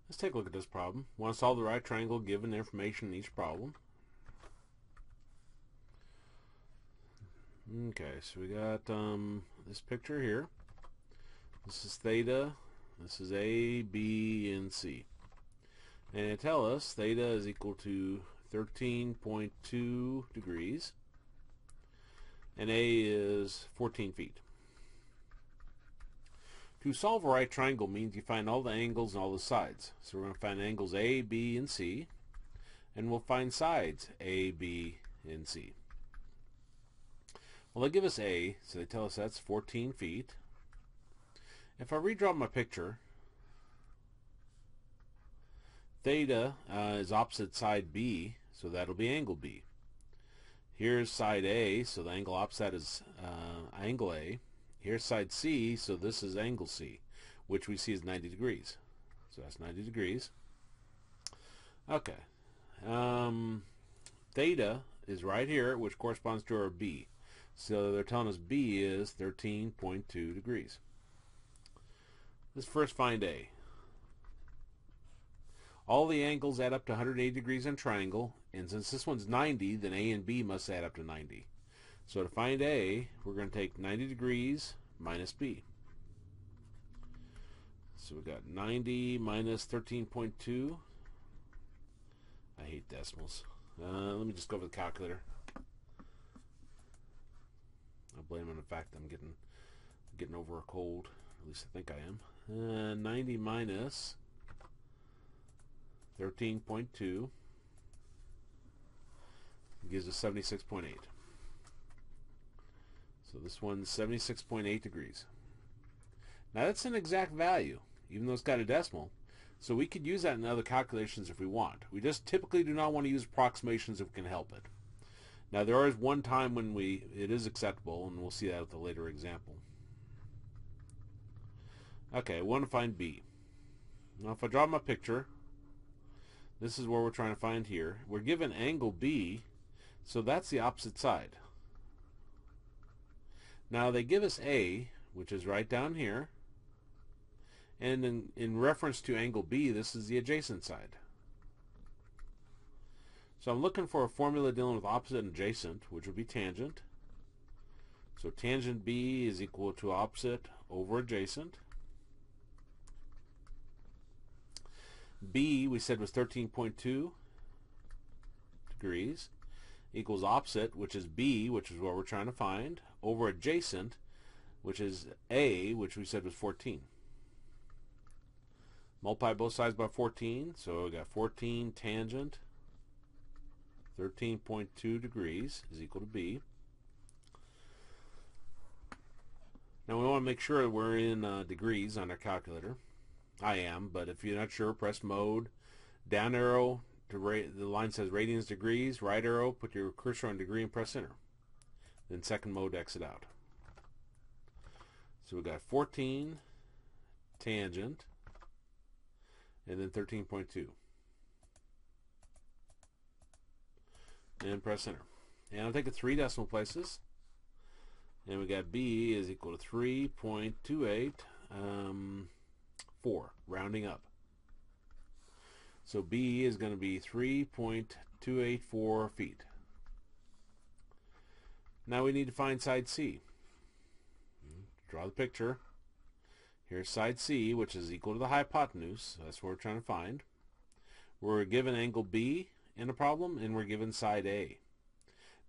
Let's take a look at this problem. We want to solve the right triangle given the information in each problem. Okay, so we got this picture here. This is theta. This is A, B, and C. And it tells us theta is equal to 13.2 degrees. And A is 14 feet. To solve a right triangle means you find all the angles and all the sides. So we're going to find angles A, B, and C. And we'll find sides A, B, and C. Well, they give us A, so they tell us that's 14 feet. If I redraw my picture, theta is opposite side B, so that'll be angle B. Here's side A, so the angle opposite is angle A. Here's side C, so this is angle C, which we see is 90 degrees. So that's 90 degrees. Okay. Theta is right here, which corresponds to our B. So they're telling us B is 13.2 degrees. Let's first find A. All the angles add up to 180 degrees in a triangle, and since this one's 90, then A and B must add up to 90. So to find A, we're going to take 90 degrees minus B. So we've got 90 minus 13.2. I hate decimals. Let me just go over the calculator. I'll blame it on the fact that I'm getting over a cold. At least I think I am. 90 minus 13.2 gives us 76.8. So this one's 76.8 degrees. Now that's an exact value, even though it's got a decimal. So we could use that in other calculations if we want. We just typically do not want to use approximations if we can help it. Now there is one time when it is acceptable, and we'll see that with a later example. Okay, I want to find B. Now if I draw my picture, this is where we're trying to find here. We're given angle B, so that's the opposite side. Now they give us A, which is right down here, and in reference to angle B, this is the adjacent side. So I'm looking for a formula dealing with opposite and adjacent, which would be tangent. So tangent B is equal to opposite over adjacent. B, we said, was 13.2 degrees, equals opposite, which is B, which is what we're trying to find, over adjacent, which is A, which we said was 14. Multiply both sides by 14, so we got 14 tangent 13.2 degrees is equal to B. Now we want to make sure we're in degrees on our calculator. I am, but if you're not sure, press mode, down arrow, the line says radians degrees, right arrow, put your cursor on degree and press enter. Then second mode, exit out. So we got 14 tangent and then 13.2. And press enter. And I'll take it 3 decimal places. And we got B is equal to 3.28, 4, rounding up. So B is going to be 3.284 feet. Now we need to find side C. Draw the picture. Here's side C, which is equal to the hypotenuse. So that's what we're trying to find. We're given angle B in a problem, and we're given side A.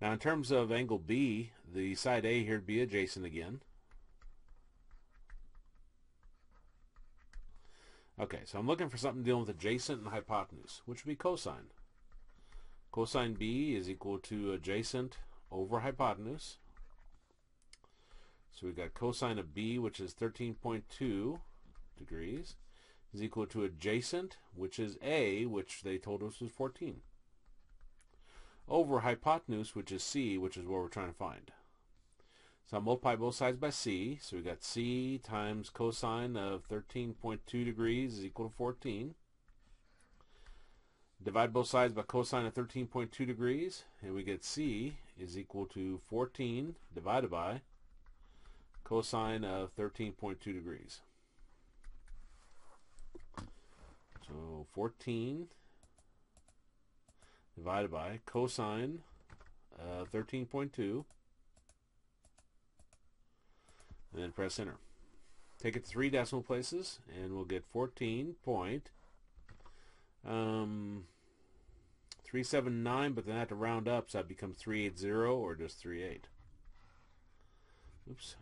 Now in terms of angle B, the side A here would be adjacent again. Okay, so I'm looking for something dealing with adjacent and hypotenuse, which would be cosine. Cosine B is equal to adjacent over hypotenuse. So we've got cosine of B, which is 13.2 degrees, is equal to adjacent, which is A, which they told us was 14, over hypotenuse, which is C, which is what we're trying to find. So I'll multiply both sides by C. So we got C times cosine of 13.2 degrees is equal to 14. Divide both sides by cosine of 13.2 degrees, and we get C is equal to 14 divided by cosine of 13.2 degrees. So 14 divided by cosine 13.2, and then press enter. Take it to 3 decimal places, and we'll get 14.379, but then I have to round up, so that becomes 380 or just 38. Oops.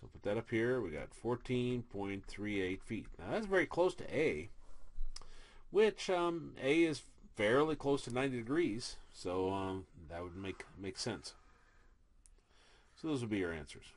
So put that up here. We got 14.38 feet. Now that's very close to A, which A is fairly close to 90 degrees, so that would make sense. So those would be your answers.